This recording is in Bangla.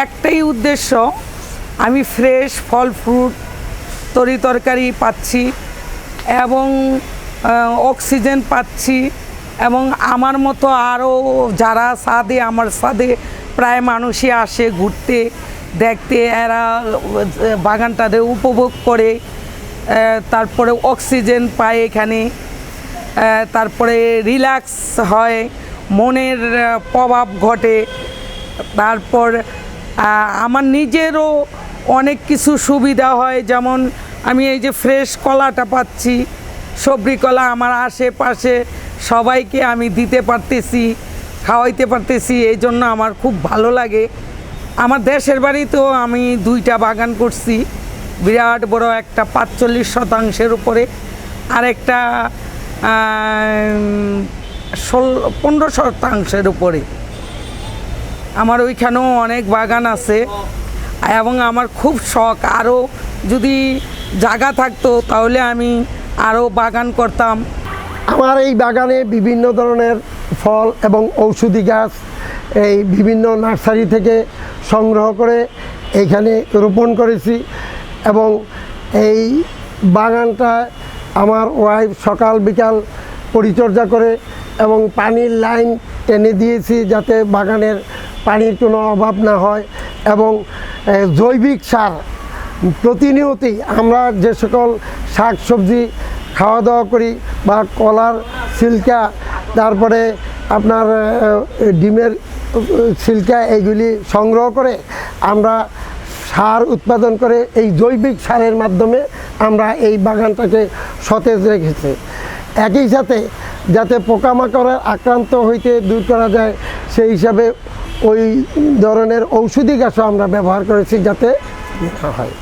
একটাই উদ্দেশ্য, আমি ফ্রেশ ফল ফ্রুট তরি তরকারি পাচ্ছি এবং অক্সিজেন পাচ্ছি এবং আমার মতো আরও যারা ছাদে, আমার ছাদে প্রায় মানুষই আসে ঘুরতে দেখতে, এরা বাগানটাতে উপভোগ করে, তারপরে অক্সিজেন পায় এখানে, তারপরে রিল্যাক্স হয়, মনের প্রভাব ঘটে। তারপর আমার নিজেরও অনেক কিছু সুবিধা হয়, যেমন আমি এই যে ফ্রেশ কলাটা পাচ্ছি, সবজি কলা আমার আশেপাশে সবাইকে আমি দিতে পারতেছি, খাওয়াইতে পারতেছি, এই জন্য আমার খুব ভালো লাগে। আমার দেশের বাড়িতেও আমি 2টা বাগান করছি, বিরাট বড় একটা 45 শতাংশের উপরে, আর একটা 15 শতাংশের উপরে। আমার ওইখানেও অনেক বাগান আছে এবং আমার খুব শখ, আরও যদি জায়গা থাকতো তাহলে আমি আরও বাগান করতাম। আমার এই বাগানে বিভিন্ন ধরনের ফল এবং ঔষধি গাছ এই বিভিন্ন নার্সারি থেকে সংগ্রহ করে এইখানে রোপণ করেছি এবং এই বাগানটা আমার ওয়াইফ সকাল বিকাল পরিচর্যা করে এবং পানির লাইন টেনে দিয়েছি যাতে বাগানের পানির কোনো অভাব না হয় এবং জৈবিক সার প্রতিনিয়তই আমরা যে সকল শাক সবজি খাওয়া দাওয়া করি বা কলার ছিলকা, তারপরে আপনার ডিমের ছিলকা, এইগুলি সংগ্রহ করে আমরা সার উৎপাদন করে এই জৈবিক সারের মাধ্যমে আমরা এই বাগানটাকে সতেজ রেখেছি। একই সাথে যাতে পোকামাকড়ের আক্রান্ত হইতে দূর করা যায় সেই হিসাবে ওই ধরনের ঔষধি গাছও আমরা ব্যবহার করেছি যাতে হয়।